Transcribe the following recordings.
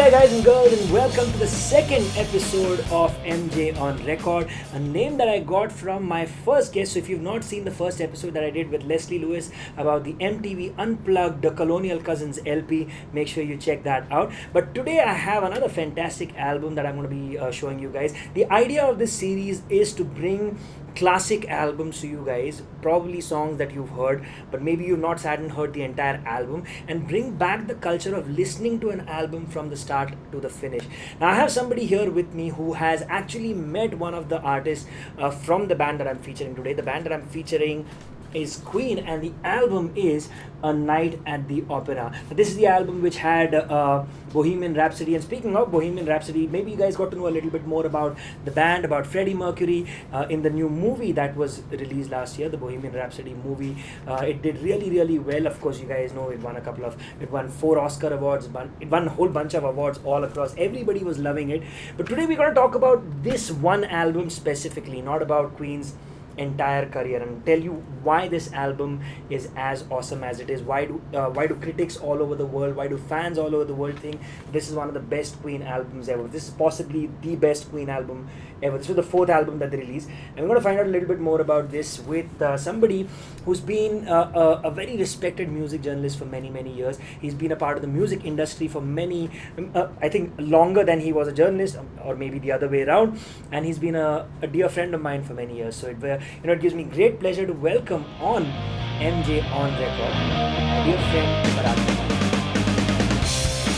there, guys and girls, and welcome to the second episode of MJ on Record, a name that I got from my first guest. So, if you've not seen the first episode that I did with Leslie Lewis about the MTV Unplugged Colonial Cousins LP, make sure you check that out. But today, I have another fantastic album that I'm going to be showing you guys. The idea of this series is to bring classic albums to you guys, probably songs that you've heard, but maybe you've not sat and heard the entire album, and bring back the culture of listening to an album from the start to the finish. Now, I have somebody here with me who has actually met one of the artists from the band that I'm featuring today. The band that I'm featuring is Queen, and the album is A Night at the Opera. Now, this is the album which had Bohemian Rhapsody. And speaking of Bohemian Rhapsody, maybe you guys got to know a little bit more about the band, about Freddie Mercury in the new movie that was released last year, the Bohemian Rhapsody movie. It did really well. Of course, you guys know it won 4 Oscar awards, it won a whole bunch of awards all across. Everybody was loving it. But today we're going to talk about this one album specifically, not about Queen's entire career, and tell you why this album is as awesome as it is. Why do critics all over the world, why do fans all over the world think this is one of the best Queen albums ever? This is possibly the best Queen album ever. This was the 4th album that they released, and we're going to find out a little bit more about this with somebody who's been a very respected music journalist for many years. He's been a part of the music industry for many, I think longer than he was a journalist, or maybe the other way around, and he's been a dear friend of mine for many years. So it gives me great pleasure to welcome on MJ on Record my dear friend Parag Kamani.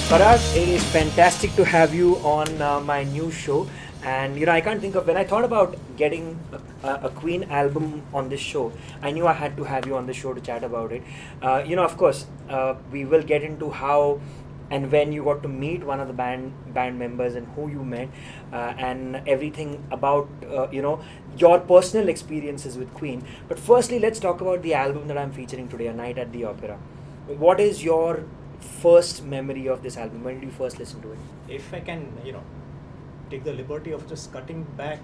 Parag, it is fantastic to have you on my new show. And I can't think of, when I thought about getting a Queen album on this show, I knew I had to have you on the show to chat about it. Of course, we will get into how and when you got to meet one of the band members and who you met, and everything about your personal experiences with Queen. But firstly, let's talk about the album that I'm featuring today, A Night at the Opera. What is your first memory of this album? When did you first listen to it? If I can, take the liberty of just cutting back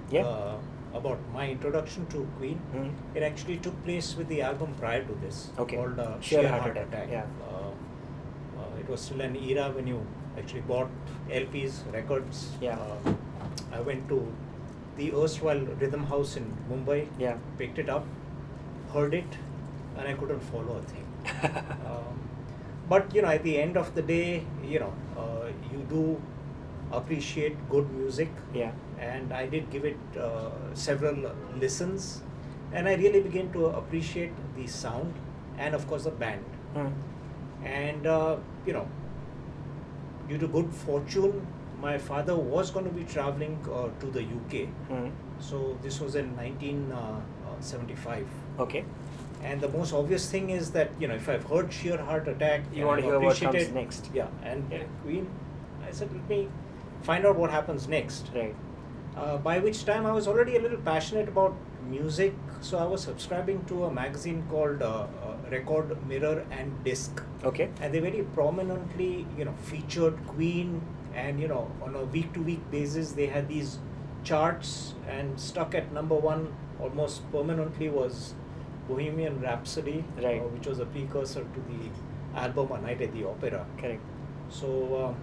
about my introduction to Queen, it actually took place with the album prior to this, called Sheer Heart Attack. Yeah. It was still an era when you actually bought LPs, records. I went to the erstwhile Rhythm House in Mumbai, picked it up, heard it, and I couldn't follow a thing. But at the end of the day, you do appreciate good music, and I did give it several listens, and I really began to appreciate the sound and of course the band. And due to good fortune, my father was going to be traveling to the UK. So this was in 1975. Okay. And the most obvious thing is that if I've heard Sheer Heart Attack, you want to hear what comes next. Queen, I said, let me find out what happens next. Right. By which time I was already a little passionate about music, so I was subscribing to a magazine called Record, Mirror and Disc. Okay. And they very prominently, featured Queen, and on a week-to-week basis they had these charts, and stuck at number 1 almost permanently was Bohemian Rhapsody, which was a precursor to the album A Night at the Opera. Correct. So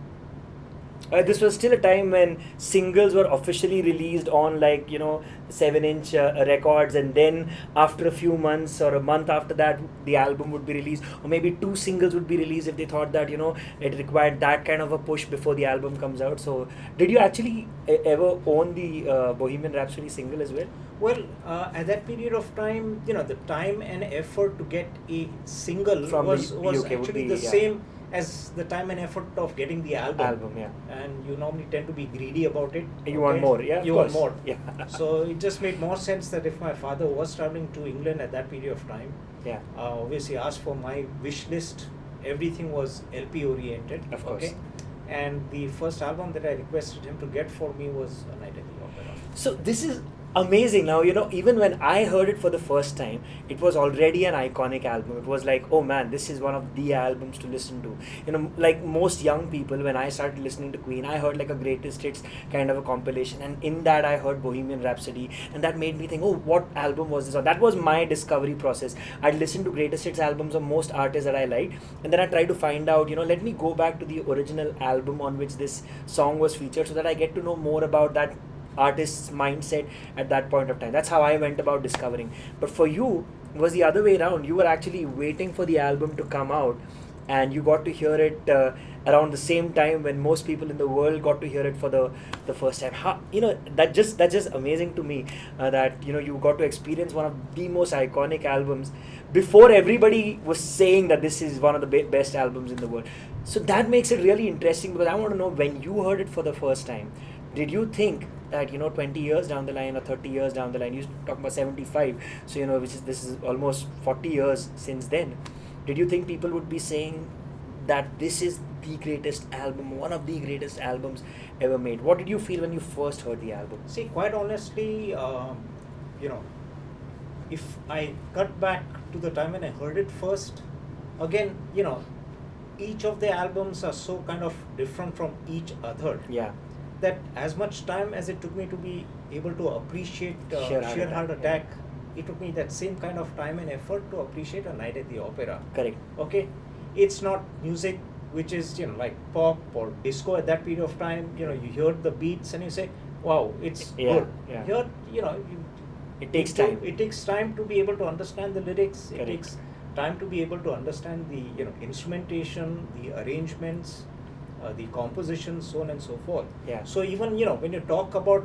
this was still a time when singles were officially released on 7-inch records, and then after a few months or a month after that the album would be released, or maybe 2 singles would be released if they thought that it required that kind of a push before the album comes out. So did you actually ever own the Bohemian Rhapsody single as well? Well, at that period of time, the time and effort to get a single from was UK actually the same as the time and effort of getting the album. And you normally tend to be greedy about it. You want more, want more. Yeah. So it just made more sense that if my father was traveling to England at that period of time, obviously asked for my wish list, everything was LP oriented. Of course. And the first album that I requested him to get for me was A Night at the Opera. So this is amazing. Now, even when I heard it for the first time, it was already an iconic album. It was like, oh man, this is one of the albums to listen to. Like most young people, when I started listening to Queen, I heard like a greatest hits kind of a compilation, and in that I heard Bohemian Rhapsody, and that made me think, oh, what album was this? Or that was my discovery process. I'd listen to greatest hits albums of most artists that I liked, and then I tried to find out, let me go back to the original album on which this song was featured, so that I get to know more about that artist's mindset at that point of time. That's how I went about discovering. But for you, it was the other way around. You were actually waiting for the album to come out, and you got to hear it around the same time when most people in the world got to hear it for the first time. That's just amazing to me, that you got to experience one of the most iconic albums before everybody was saying that this is one of the best albums in the world. So that makes it really interesting, because I want to know, when you heard it for the first time, did you think that 20 years down the line or 30 years down the line, you talk about 75, so this is almost 40 years since then, did you think people would be saying that this is the greatest album, one of the greatest albums ever made? What did you feel when you first heard the album? See, quite honestly, if I cut back to the time when I heard it first, again, each of the albums are so kind of different from each other. Yeah. That as much time as it took me to be able to appreciate Sheer Heart Attack, it took me that same kind of time and effort to appreciate A Night at the Opera. Correct. Okay, it's not music which is like pop or disco at that period of time. You hear the beats and you say, wow, it's good. Yeah. Here, it takes time. It takes time to be able to understand the lyrics. Correct. It takes time to be able to understand the instrumentation, the arrangements, the composition, so on and so forth. Yeah. So even when you talk about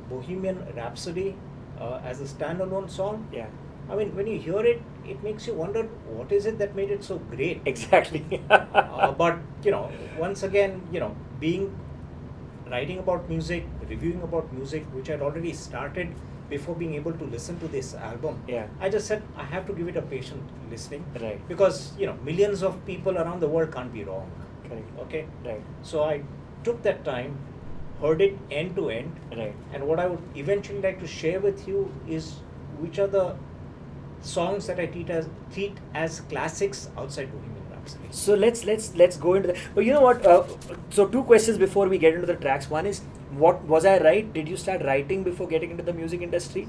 Bohemian Rhapsody as a standalone song, yeah, I mean, when you hear it, it makes you wonder what is it that made it so great. Exactly. But once again, writing about music, reviewing about music, which I'd already started before being able to listen to this album. Yeah. I just said I have to give it a patient listening. Right. Because millions of people around the world can't be wrong. Correct. Okay. Right. So I took that time, heard it end to end. Right. And what I would eventually like to share with you is which are the songs that I treat as classics outside Bohemian Rhapsody. So let's go into that. But you know what? So two questions before we get into the tracks. One is, what was I right? Did you start writing before getting into the music industry?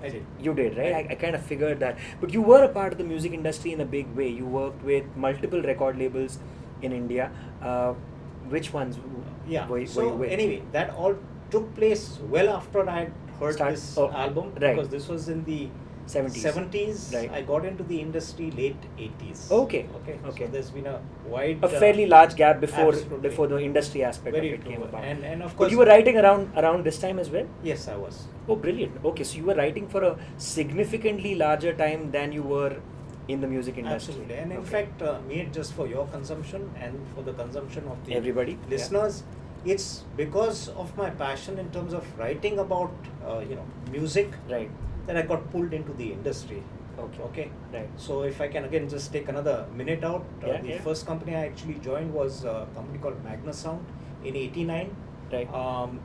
I did. You did, right? I kind of figured that. But you were a part of the music industry in a big way. You worked with multiple record labels in India. Which ones? Yeah. Were So you with? anyway, that all took place well after I had heard this album. Right. Because this was in the 70s. Right. I got into the industry late 80s. Okay. So there's been a wide... A fairly large gap before absolutely. the industry aspect Very of it true. came about. And of But course... you were writing around this time as well? Yes, I was. Oh, brilliant. Okay, so you were writing for a significantly larger time than you were in the music industry. Absolutely. And in fact, Mihir, just for your consumption and for the consumption of the everybody listeners, it's because of my passion in terms of writing about music, right, that I got pulled into the industry. Okay. Right. So if I can again just take another minute out, the first company I actually joined was a company called Magna Sound in '89. Right.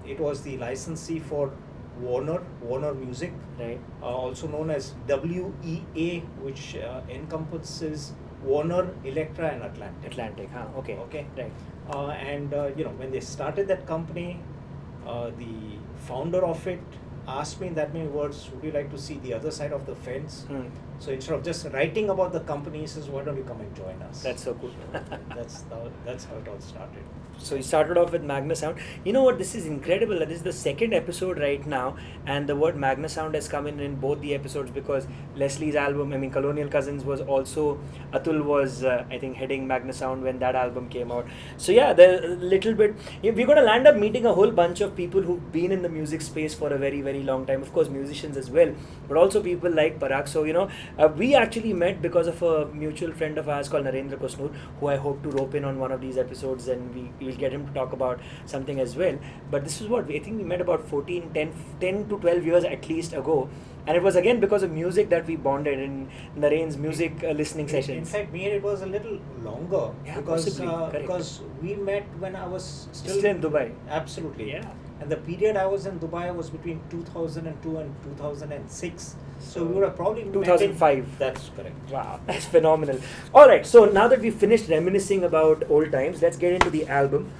It was the licensee for Warner Music, right, also known as WEA, which encompasses Warner, Elektra, and Atlantic. Okay. Okay. Right. And when they started that company, the founder of it asked me in that many words, would you like to see the other side of the fence? So instead of just writing about the company, he says, why don't you come and join us? That's so cool. That's how it all started. So you started off with Magna Sound. You know what? This is incredible. This is the second episode right now, and the word Magna Sound has come in both the episodes, because Leslie's album, Colonial Cousins, was also, Atul was, I think, heading Magna Sound when that album came out. So yeah, the little bit, we're going to land up meeting a whole bunch of people who've been in the music space for a very, very long time. Of course, musicians as well, but also people like Parag. So, we actually met because of a mutual friend of ours called Narendra Kusnur, who I hope to rope in on one of these episodes, and we'll get him to talk about something as well. But this is what I think we met about 10 to 12 years at least ago, and it was again because of music that we bonded in Naren's music listening sessions. In fact, it was a little longer, Yeah, because possibly. because we met when I was still in Dubai. Absolutely. Yeah. And the period I was in Dubai was between 2002 and 2006. So we would have probably 2005. That's correct. Wow, that's phenomenal. All right, so now that we've finished reminiscing about old times, let's get into the album.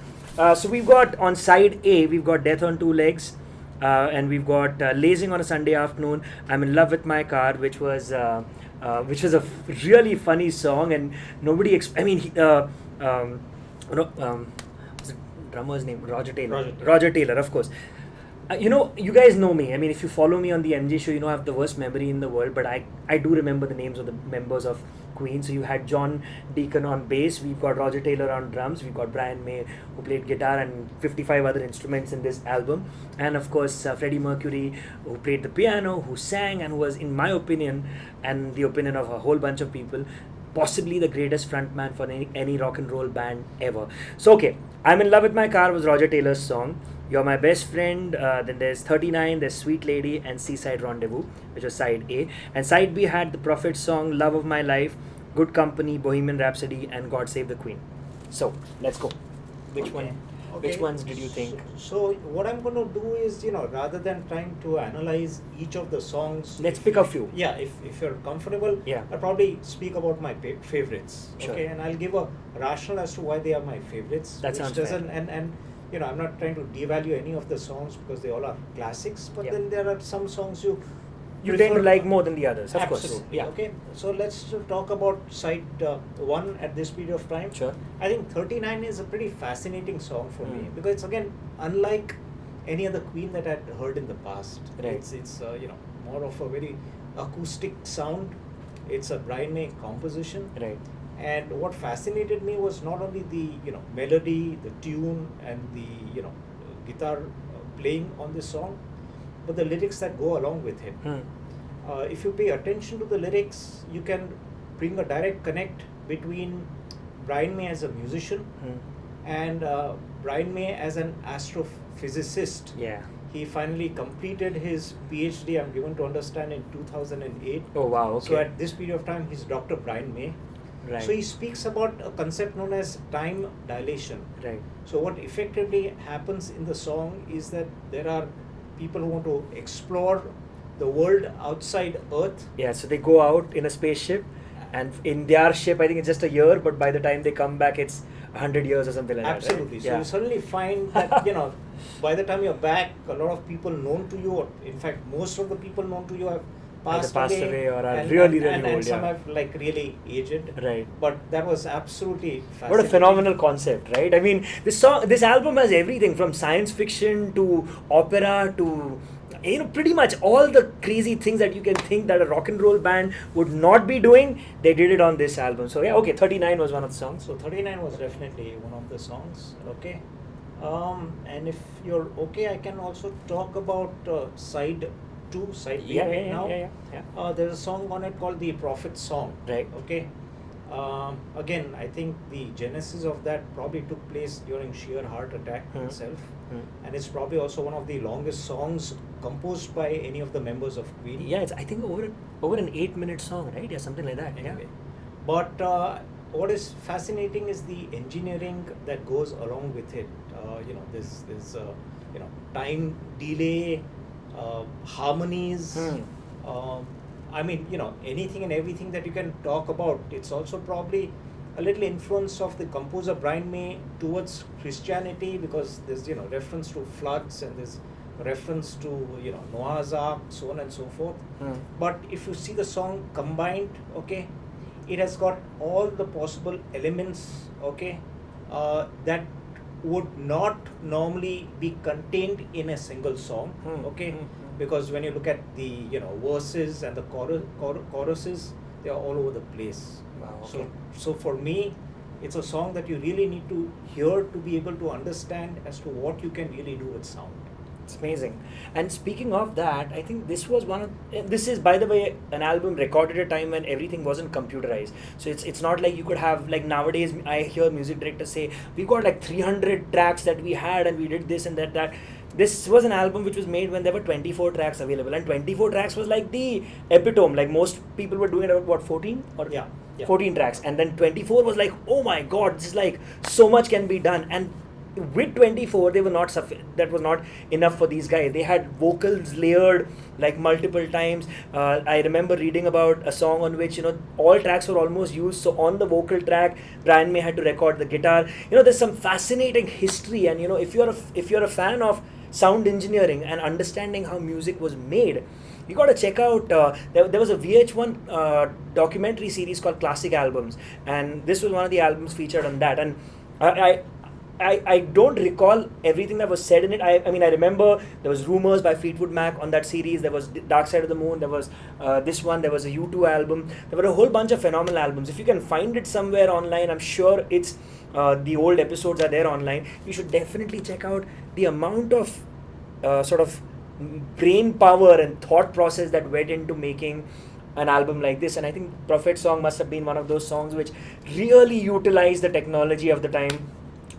So we've got on side A, we've got Death on Two Legs, and we've got Lazing on a Sunday Afternoon, I'm in Love with My Car, which was a really funny song, and nobody. What's the drummer's name? Roger Taylor. Roger Taylor, of course. You guys know me. I mean, if you follow me on the MJ show, I have the worst memory in the world, but I do remember the names of the members of Queen. So you had John Deacon on bass, we've got Roger Taylor on drums, we've got Brian May who played guitar and 55 other instruments in this album, and of course Freddie Mercury who played the piano, who sang, and who was, in my opinion and the opinion of a whole bunch of people, possibly the greatest frontman for any rock and roll band ever. So okay, I'm in Love with My Car was Roger Taylor's song. You're My Best Friend, then there's 39, there's Sweet Lady, and Seaside Rendezvous, which was side A. And side B had the Prophet's song, Love of My Life, Good Company, Bohemian Rhapsody, and God Save the Queen. So, let's go. Which ones did you think? So what I'm going to do is, rather than trying to analyze each of the songs, let's pick a few. Yeah, if you're comfortable, I'll probably speak about my favorites. Sure. Okay, and I'll give a rationale as to why they are my favorites. That sounds fair. And I'm not trying to devalue any of the songs because they all are classics, but then there are some songs you tend to like more than the others, of Absolutely. course. Yeah. Okay, so let's talk about side 1 at this period of time. Sure. I think 39 is a pretty fascinating song for me because it's again unlike any other Queen that I'd heard in the past. Right. It's more of a very acoustic sound. It's a Brian May composition. Right. And what fascinated me was not only the melody, the tune, and the guitar playing on this song, but the lyrics that go along with it. If you pay attention to the lyrics, you can bring a direct connect between Brian May as a musician and Brian May as an astrophysicist. Yeah. He finally completed his PhD, I'm given to understand, in 2008. Oh wow, okay. So at this period of time, he's Dr. Brian May. Right. So he speaks about a concept known as time dilation. Right. So what effectively happens in the song is that there are people who want to explore the world outside Earth. Yeah, so they go out in a spaceship, and in their ship, I think it's just a year, but by the time they come back, it's 100 years or something like Absolutely. that. Right? So you suddenly find that, by the time you're back, a lot of people known to you, or in fact, most of the people known to you have passed away or are and, really and old. Some have really aged. Right. But that was absolutely fascinating. What a phenomenal concept, right? I mean, this album has everything from science fiction to opera to pretty much all the crazy things that you can think that a rock and roll band would not be doing, they did it on this album. So yeah, okay, 39 was one of the songs. So 39 was definitely one of the songs, okay. And if you're okay, I can also talk about side B now. Yeah. There's a song on it called The Prophet's Song. Right. Okay. Again, I think the genesis of that probably took place during sheer heart attack itself. And it's probably also one of the longest songs composed by any of the members of Queen. Yeah, it's I think over an 8-minute song, right? Yeah, something like that. Anyway. But what is fascinating is the engineering that goes along with it. This time delay, harmonies. I mean, anything and everything that you can talk about. It's also probably a little influence of the composer Brian May towards Christianity, because there's reference to floods and there's reference to Noah's Ark, so on and so forth. But if you see the song combined, okay, it has got all the possible elements, okay, that would not normally be contained in a single song, okay, because when you look at the verses and the choruses, they are all over the place. Wow, okay. So for me, it's a song that you really need to hear to be able to understand as to what you can really do with sound. It's amazing. And speaking of that, I think this is, by the way, an album recorded at a time when everything wasn't computerized. So it's not like you could have, like nowadays I hear music directors say, we've got like 300 tracks that we had and we did this and that. This was an album which was made when there were 24 tracks available, and 24 tracks was like the epitome. Like most people were doing about 14 or 14 tracks, and then 24 was like, oh my god, this is like so much can be done. And with 24 they were not that was not enough for these guys. They had vocals layered like multiple times. I remember reading about a song on which all tracks were almost used. So on the vocal track, Brian May had to record the guitar. There's some fascinating history, and if you're a fan of sound engineering and understanding how music was made, you got to check out. There was a VH1 documentary series called Classic Albums, and this was one of the albums featured on that. And I don't recall everything that was said in it. I mean, I remember there was Rumors by Fleetwood Mac on that series. There was Dark Side of the Moon. There was this one. There was a U2 album. There were a whole bunch of phenomenal albums. If you can find it somewhere online, I'm sure it's the old episodes are there online. You should definitely check out the amount of sort of brain power and thought process that went into making an album like this. And I think Prophet Song must have been one of those songs which really utilized the technology of the time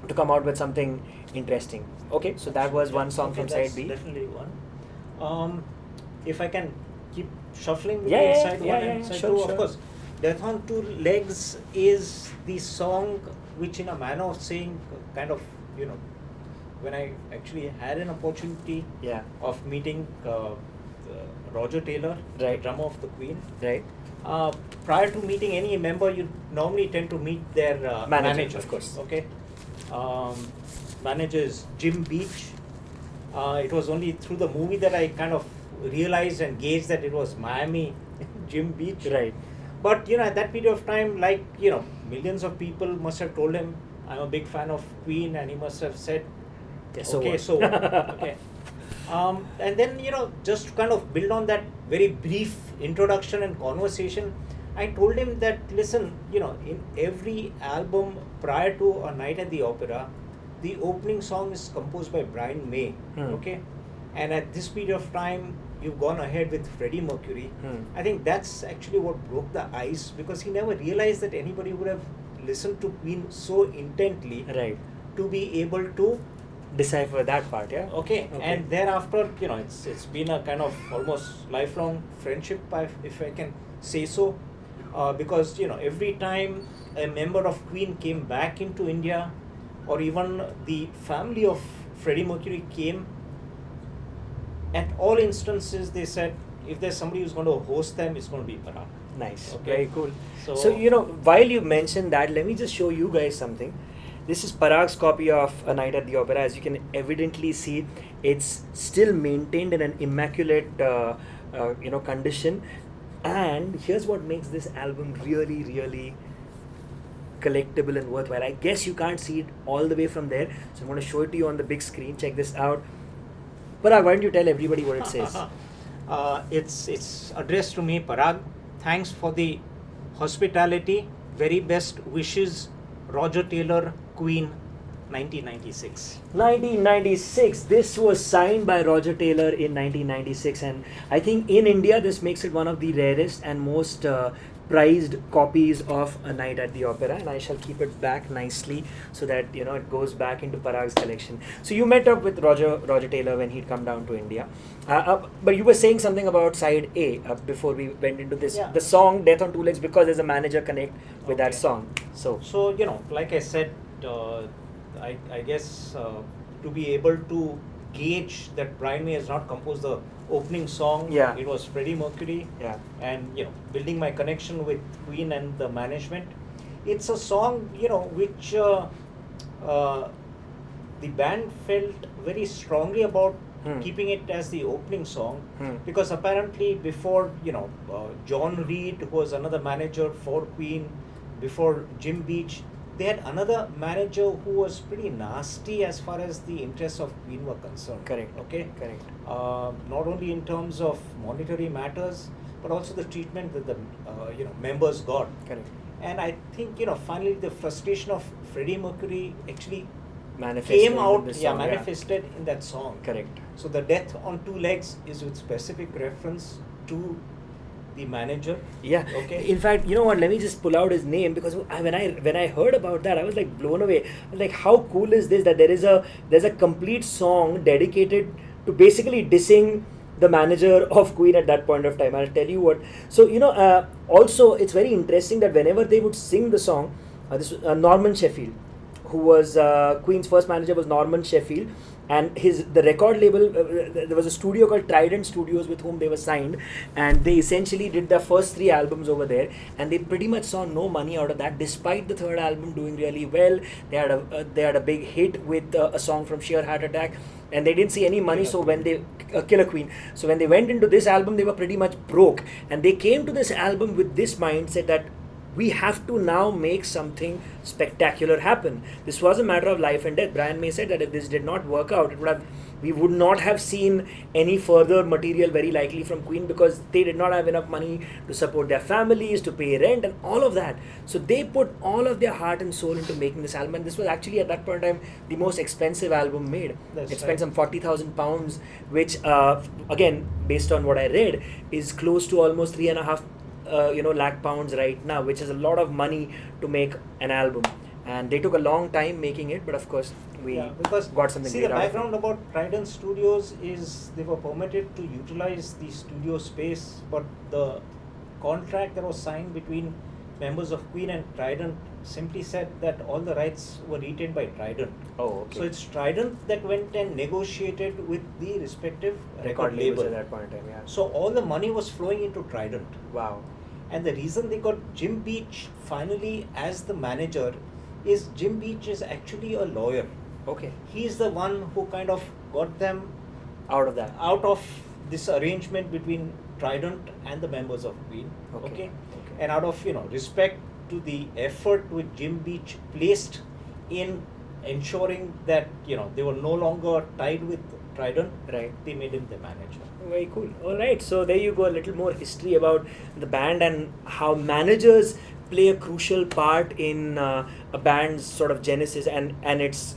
to come out with something interesting. Okay, so that was one song from side B. Definitely one. If I can keep shuffling with side one and side two, of course, Death on Two Legs is the song which, in a manner of saying, kind of, when I actually had an opportunity of meeting Roger Taylor, the drummer of the Queen. Right. Prior to meeting any member, you normally tend to meet their manager, of course. Okay. Manager is Jim Beach. It was only through the movie that I kind of realized and gauged that it was Miami Jim Beach. Right. But at that period of time, like millions of people must have told him, I'm a big fan of Queen, and he must have said, okay. And then just to kind of build on that very brief introduction and conversation, I told him that, listen, in every album prior to A Night at the Opera, the opening song is composed by Brian May, okay? And at this period of time, you've gone ahead with Freddie Mercury. I think that's actually what broke the ice, because he never realized that anybody would have listened to Queen so intently to be able to decipher that part, Okay. And thereafter, it's been a kind of almost lifelong friendship, if I can say so. Because every time a member of Queen came back into India, or even the family of Freddie Mercury came, at all instances they said, if there's somebody who's going to host them, it's going to be Parag. Nice. Okay. Very cool. So while you mentioned that, let me just show you guys something. This is Parag's copy of A Night at the Opera. As you can evidently see, it's still maintained in an immaculate condition. And here's what makes this album really, really collectible and worthwhile. I guess you can't see it all the way from there, so I'm going to show it to you on the big screen. Check this out. Parag, why don't you tell everybody what it says? It's addressed to me, Parag. Thanks for the hospitality. Very best wishes, Roger Taylor, Queen, 1996. 1996. This was signed by Roger Taylor in 1996, and I think in India this makes it one of the rarest and most prized copies of A Night at the Opera, and I shall keep it back nicely so that it goes back into Parag's collection. So you met up with Roger Taylor when he'd come down to India, but you were saying something about side A before we went into this, the song Death on Two Legs, because there's a manager connect with that song. So like I said, I guess to be able to gauge that Brian May has not composed the opening song, it was Freddie Mercury, and building my connection with Queen and the management, it's a song which the band felt very strongly about keeping it as the opening song, because apparently before John Reid, who was another manager for Queen, before Jim Beach, they had another manager who was pretty nasty as far as the interests of Queen were concerned. Correct. Okay. Correct. Not only in terms of monetary matters, but also the treatment that the members got. Correct. And I think finally the frustration of Freddie Mercury actually manifested came out, manifested in that song. Correct. So the Death on Two Legs is with specific reference to the manager. Okay. In fact, you know what? Let me just pull out his name, because when I heard about that, I was like blown away. I was like, how cool is this? That there's a complete song dedicated to basically dissing the manager of Queen at that point of time. I'll tell you what. So also it's very interesting that whenever they would sing the song, this was Norman Sheffield, who was Queen's first manager, was Norman Sheffield, and the record label, there was a studio called Trident Studios with whom they were signed, and they essentially did their first 3 albums over there, and they pretty much saw no money out of that, despite the third album doing really well. They had a big hit with a song from Sheer Heart Attack, and they didn't see any money. So when they Killer Queen, so when they went into this album, they were pretty much broke, and they came to this album with this mindset that we have to now make something spectacular happen. This was a matter of life and death. Brian May said that if this did not work out, we would not have seen any further material very likely from Queen, because they did not have enough money to support their families, to pay rent and all of that. So they put all of their heart and soul into making this album, and this was actually at that point in time the most expensive album made. It spent some £40,000, which again, based on what I read, is close to almost 3.5 lakh pounds right now, which is a lot of money to make an album. And they took a long time making it, but of course we got something. See, the background about Trident Studios is they were permitted to utilize the studio space, but the contract that was signed between members of Queen and Trident simply said that all the rights were retained by Trident. Oh, okay. So it's Trident that went and negotiated with the respective record label at that point in time. Yeah. So all the money was flowing into Trident. Wow. And the reason they got Jim Beach finally as the manager is Jim Beach is actually a lawyer. Okay. He's the one who kind of got them out of this arrangement between Trident and the members of Queen. Okay. And out of respect to the effort which Jim Beach placed in ensuring that they were no longer tied with Trident, right, they made him the manager. Very cool. All right, so there you go, a little more history about the band and how managers play a crucial part in a band's sort of genesis and its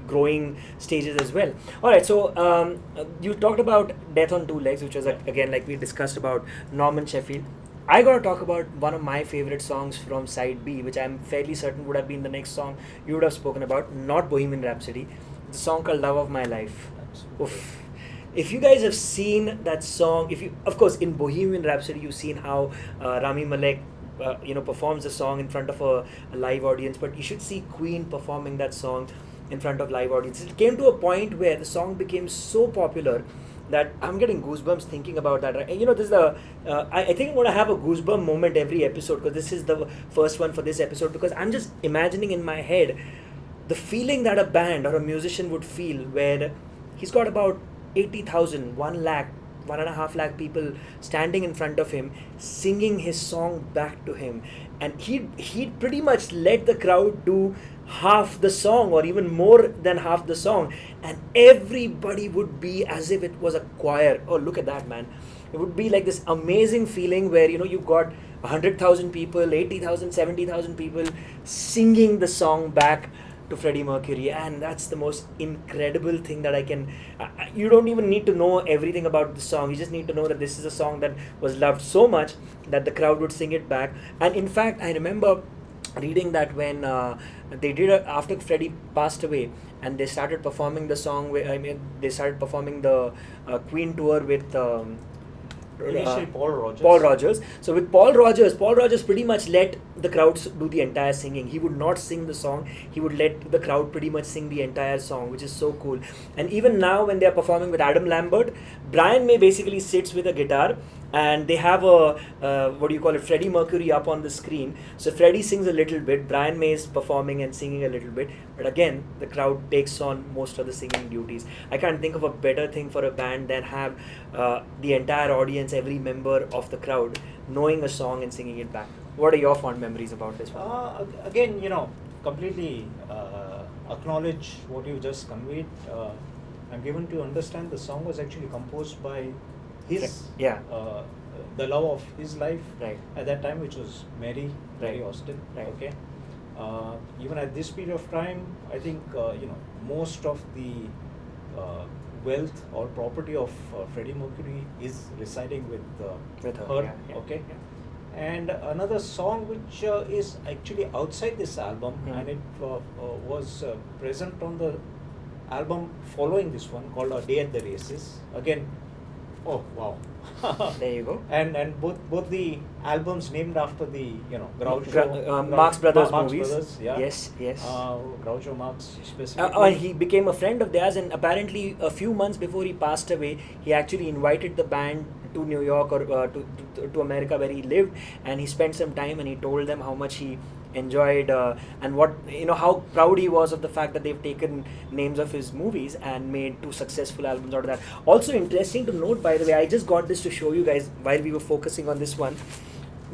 growing stages as well. All right, so you talked about Death on Two Legs, which was again, like we discussed, about Norman Sheffield. I got to talk about one of my favorite songs from Side B, which I'm fairly certain would have been the next song you would have spoken about, not Bohemian Rhapsody. It's a song called Love of My Life. Oof. If you guys have seen that song, of course, in Bohemian Rhapsody, you've seen how Rami Malek, performs the song in front of a live audience, but you should see Queen performing that song in front of live audiences. It came to a point where the song became so popular that I'm getting goosebumps thinking about that. Right? This is I think I'm going to have a goosebump moment every episode, because this is the first one for this episode, because I'm just imagining in my head the feeling that a band or a musician would feel where he's got about 80,000, 1 lakh, 1.5 lakh people standing in front of him, singing his song back to him, and he'd pretty much let the crowd do half the song or even more than half the song, and everybody would be as if it was a choir. Oh, look at that, man. It would be like this amazing feeling where you've got 100,000 people, 80,000, 70,000 people singing the song back to Freddie Mercury, and that's the most incredible thing that I can. You don't even need to know everything about the song. You just need to know that this is a song that was loved so much that the crowd would sing it back. And in fact, I remember reading that when they did after Freddie passed away, and they started performing the song. They started performing the Queen tour with. Initially Paul Rogers. So with Paul Rogers pretty much let the crowd do the entire singing. He would not sing the song. He would let the crowd pretty much sing the entire song, which is so cool. And even now when they are performing with Adam Lambert, Brian May basically sits with a guitar, and they have a Freddie Mercury up on the screen. So Freddie sings a little bit, Brian May is performing and singing a little bit, but again the crowd takes on most of the singing duties. I can't think of a better thing for a band than have the entire audience, every member of the crowd, knowing a song and singing it back. What are your fond memories about this one? Again, completely acknowledge what you just conveyed. I'm given to understand the song was actually composed by his the love of his life at that time, which was Mary Austin. Okay. Even at this period of time, I think most of the wealth or property of Freddie Mercury is residing with her. Okay. And another song which is actually outside this album, and it was present on the album following this one, called A Day at the Races. Again, Oh, wow. There you go. And both the albums named after the Groucho Marx Brothers Marx movies. Brothers, yeah. Yes, yes. Groucho Marx specifically. He became a friend of theirs, and apparently a few months before he passed away, he actually invited the band to New York or to America where he lived, and he spent some time and he told them how much he enjoyed and what how proud he was of the fact that they've taken names of his movies and made two successful albums out of that. Also interesting to note, by the way, I just got this to show you guys while we were focusing on this one.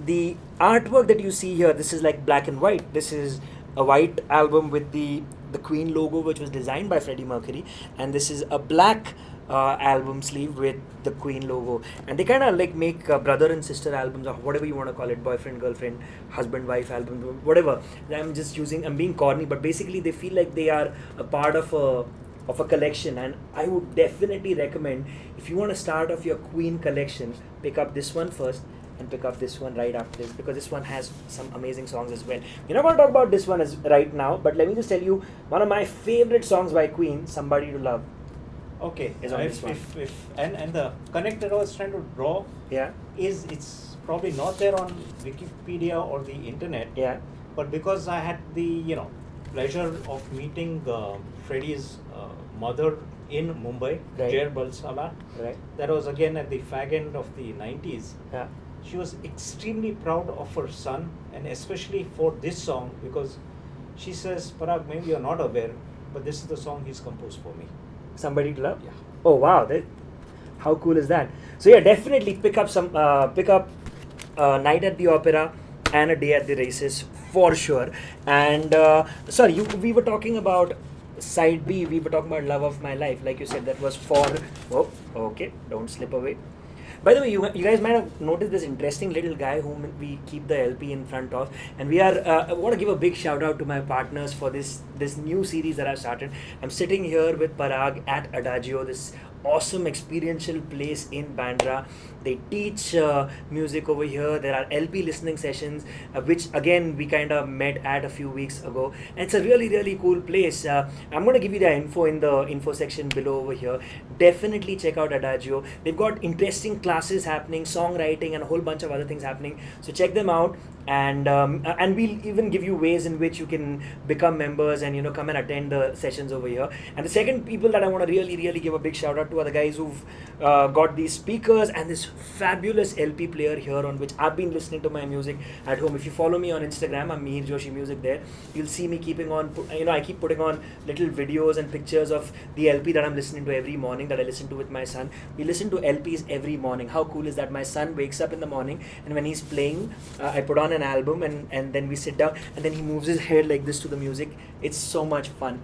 The artwork that you see here, this is like black and white. This is a white album with the Queen logo, which was designed by Freddie Mercury, and this is a black album sleeve with the Queen logo. And they kind of like make brother and sister albums, or whatever you want to call it, boyfriend girlfriend, husband wife album, whatever. I'm being corny, but basically they feel like they are a part of a collection. And I would definitely recommend, if you want to start off your Queen collection, pick up this one first and pick up this one right after this, because this one has some amazing songs as well. We're not going to talk about this one right now, but let me just tell you one of my favorite songs by Queen, Somebody to Love. Okay, is on this one. And the connector I was trying to draw, it's probably not there on Wikipedia or the internet. Yeah. But because I had the pleasure of meeting Freddie's mother in Mumbai, Right. Jair Balsala. Right. That was again at the fag end of the 90s. Yeah. She was extremely proud of her son, and especially for this song, because she says, Parag, maybe you're not aware, but this is the song he's composed for me. Somebody to Love? Yeah. Oh wow, how cool is that? So yeah, definitely pick up Night at the Opera and A Day at the Races for sure. And we were talking about side B, we were talking about Love of My Life. Like you said, that was for, okay, don't slip away. By the way, you guys might have noticed this interesting little guy whom we keep the LP in front of, and we are. I want to give a big shout out to my partners for this new series that I've started. I'm sitting here with Parag at Adagio, this awesome experiential place in Bandra. They teach music over here. There are LP listening sessions, which again we kind of met at a few weeks ago, and it's a really, really cool place. I'm going to give you the info in the info section below over here. Definitely check out Adagio. They've got interesting classes happening, songwriting, and a whole bunch of other things happening. So check them out. And we'll even give you ways in which you can become members and come and attend the sessions over here. And the second people that I want to really, really give a big shout out to are the guys who've got these speakers and this fabulous LP player here on which I've been listening to my music at home. If you follow me on Instagram, I'm Mihir Joshi Music there. You'll see me keeping on, I keep putting on little videos and pictures of the LP that I'm listening to every morning, that I listen to with my son. We listen to LPs every morning. How cool is that? My son wakes up in the morning, and when he's playing, I put on an album, and then we sit down, and then he moves his head like this to the music. It's so much fun.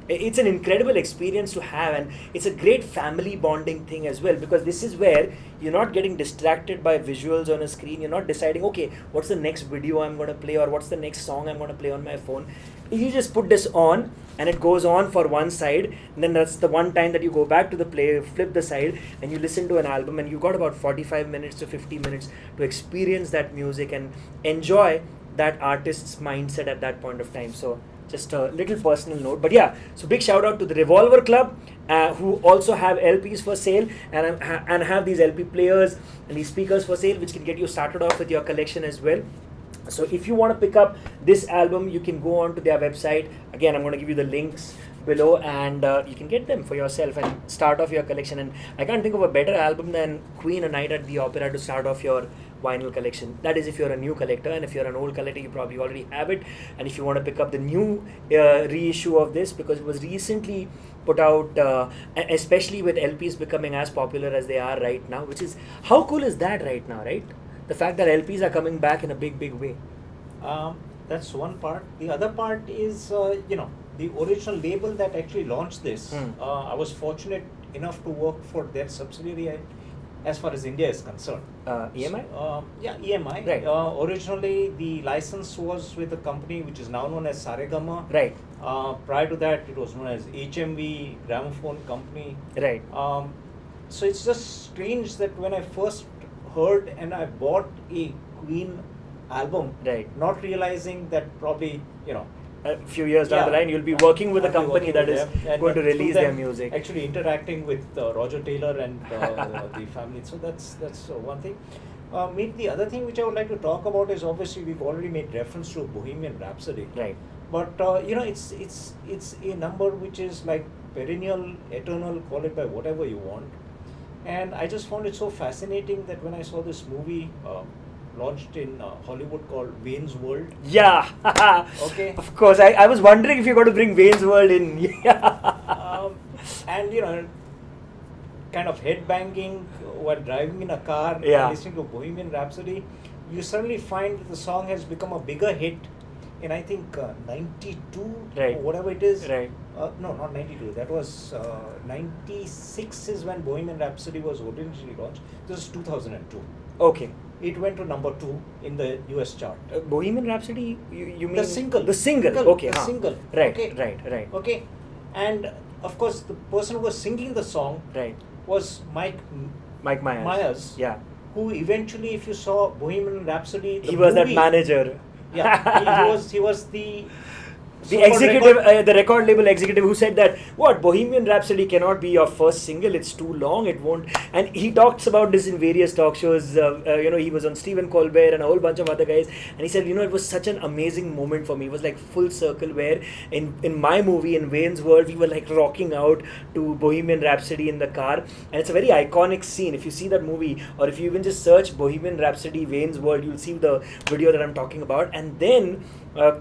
It's an incredible experience to have, and it's a great family bonding thing as well, because this is where you're not getting distracted by visuals on a screen. You're not deciding, okay, what's the next video I'm going to play, or what's the next song I'm going to play on my phone. You just put this on, and it goes on for one side, and then that's the one time that you go back to the play, flip the side, and you listen to an album, and you've got about 45 minutes to 50 minutes to experience that music and enjoy that artist's mindset at that point of time. So just a little personal note, but yeah, so big shout out to the Revolver Club, who also have LPs for sale, and have these LP players and these speakers for sale, which can get you started off with your collection as well. So if you want to pick up this album, you can go on to their website. Again, I'm going to give you the links below, and you can get them for yourself and start off your collection. And I can't think of a better album than Queen, A Night at the Opera to start off your vinyl collection. That is if you're a new collector, and if you're an old collector, you probably already have it. And if you want to pick up the new reissue of this, because it was recently put out, especially with LPs becoming as popular as they are right now, which is, how cool is that right now, right? The fact that LPs are coming back in a big, big way. That's one part. The other part is, the original label that actually launched this. I was fortunate enough to work for their subsidiary as far as India is concerned. EMI? Yeah, EMI. Right. Originally, the license was with a company which is now known as Saregama. Right. Prior to that, it was known as HMV Gramophone Company. Right. So it's just strange that when I first heard and I bought a Queen album, right, not realizing that probably a few years down the line, you'll be working with a company that is going to release their music. Actually interacting with Roger Taylor and the family. So that's one thing. The other thing which I would like to talk about is obviously we've already made reference to Bohemian Rhapsody. Right. But it's a number which is like perennial, eternal, call it by whatever you want. And I just found it so fascinating that when I saw this movie launched in Hollywood called Wayne's World. Yeah. Okay. Of course. I was wondering if you're going to bring Wayne's World in. Yeah. And kind of headbanging while driving in a car, listening to Bohemian Rhapsody, you suddenly find that the song has become a bigger hit in I think 92 or whatever it is. Right. No, not 92. That was 96 is when Bohemian Rhapsody was originally launched. This is 2002. Okay. It went to number 2 in the US chart. Bohemian Rhapsody, you mean? The single. The single. Okay. The single. Right, okay. right. Okay. And of course, the person who was singing the song was Mike Myers. Yeah. Who eventually, if you saw Bohemian Rhapsody, he was that manager. Yeah, he was the executive, the record label executive who said that Bohemian Rhapsody cannot be your first single, it's too long, it won't. And he talks about this in various talk shows. He was on Stephen Colbert and a whole bunch of other guys, and he said, it was such an amazing moment for me. It was like full circle where in my movie, in Wayne's World, we were like rocking out to Bohemian Rhapsody in the car, and it's a very iconic scene. If you see that movie, or if you even just search Bohemian Rhapsody Wayne's World, you'll see the video that I'm talking about. And then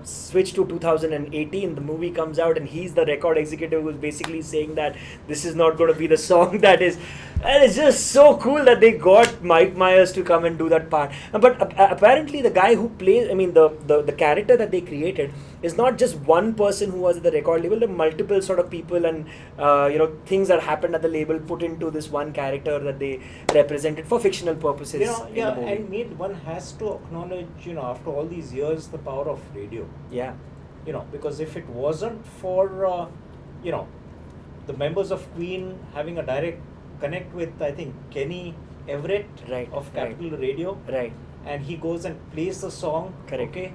switch to 2018, the movie comes out, and he's the record executive who's basically saying that this is not going to be the song that is. And it's just so cool that they got Mike Myers to come and do that part. But apparently the guy who plays, the character that they created is not just one person who was at the record label. There were multiple sort of people and things that happened at the label put into this one character that they represented for fictional purposes. In the movie. And one has to acknowledge, after all these years, the power of radio. Yeah. Because if it wasn't for the members of Queen having a direct connect with, I think, Kenny Everett of Capital Radio. Right. And he goes and plays the song. Correct. Okay.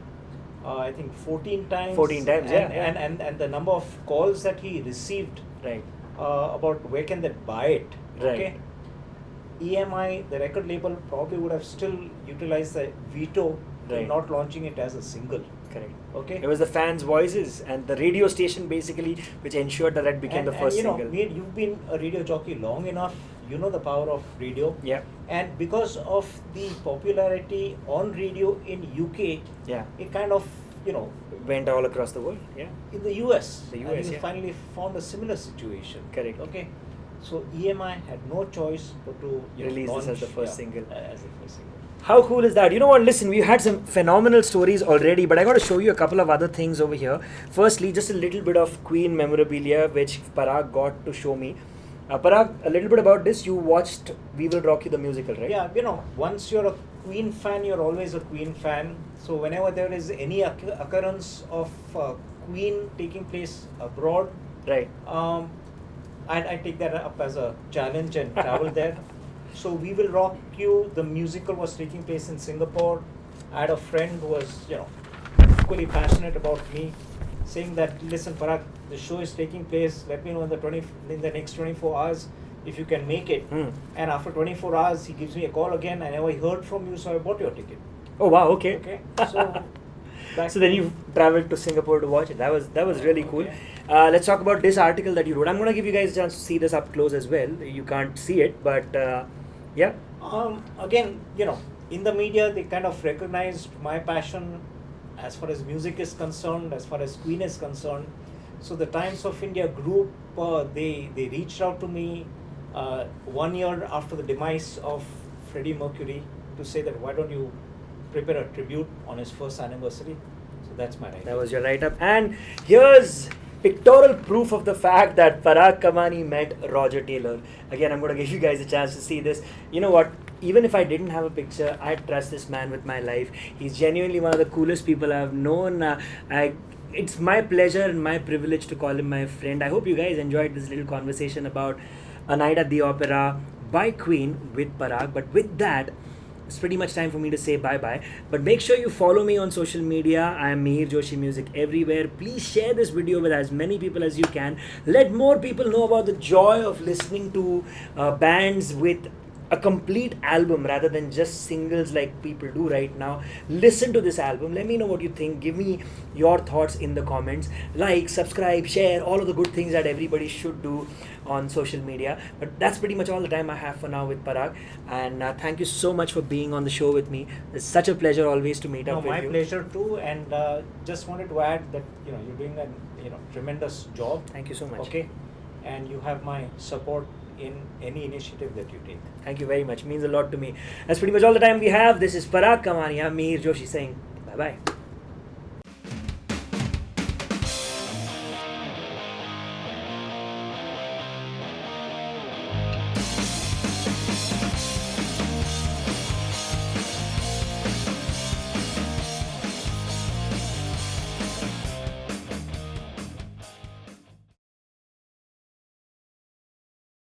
I think 14 times. 14 times, and the number of calls that he received. Right. About where can they buy it. Right. Okay. EMI, the record label, probably would have still utilized the veto in not launching it as a single. Correct. Okay. It was the fans' voices and the radio station basically which ensured that it became the first single. You've been a radio jockey long enough. You know the power of radio. Yeah. And because of the popularity on radio in UK, it kind of went all across the world. Yeah. In the US. And you finally found a similar situation. Correct. Okay. So EMI had no choice but to release this as the first single. As the first single. How cool is that? You know what, listen, we've had some phenomenal stories already, but I got to show you a couple of other things over here. Firstly, just a little bit of Queen memorabilia, which Parag got to show me. Parag, a little bit about this. You watched We Will Rock You the musical, right? Yeah, once you're a Queen fan, you're always a Queen fan. So whenever there is any occurrence of Queen taking place abroad, right, I take that up as a challenge and travel there. So We Will Rock You, the musical was taking place in Singapore. I had a friend who was, equally passionate about me, saying that, listen, Parag, the show is taking place. Let me know in the next 24 hours if you can make it. And after 24 hours, he gives me a call again. I never heard from you, so I bought your ticket. Oh wow, okay. Okay. So so then you traveled to Singapore to watch it. That was really cool. Let's talk about this article that you wrote. I'm going to give you guys a chance to see this up close as well. You can't see it, but yeah. Again, in the media, they kind of recognized my passion as far as music is concerned, as far as Queen is concerned. So the Times of India group, they reached out to me 1 year after the demise of Freddie Mercury to say that why don't you prepare a tribute on his first anniversary. So that's my write-up. That was your write-up. And here's pictorial proof of the fact that Parag Kamani met Roger Taylor. Again, I'm going to give you guys a chance to see this. You know what? Even if I didn't have a picture, I trust this man with my life. He's genuinely one of the coolest people I've known. It's my pleasure and my privilege to call him my friend. I hope you guys enjoyed this little conversation about A Night at the Opera by Queen with Parag. But with that, it's pretty much time for me to say bye-bye. But make sure you follow me on social media. I am Mihir Joshi Music everywhere. Please share this video with as many people as you can. Let more people know about the joy of listening to bands with a complete album rather than just singles like people do right now. Listen to this album. Let me know what you think. Give me your thoughts in the comments. Like, subscribe, share, all of the good things that everybody should do on social media. But that's pretty much all the time I have for now with Parag. And thank you so much for being on the show with me. It's such a pleasure always to meet up with you. My pleasure too. And just wanted to add that you're doing a tremendous job. Thank you so much. Okay, and you have my support in any initiative that you take. Thank you very much. Means a lot to me. That's pretty much all the time we have. This is Parag Kamani. I'm Mihir Joshi saying bye-bye.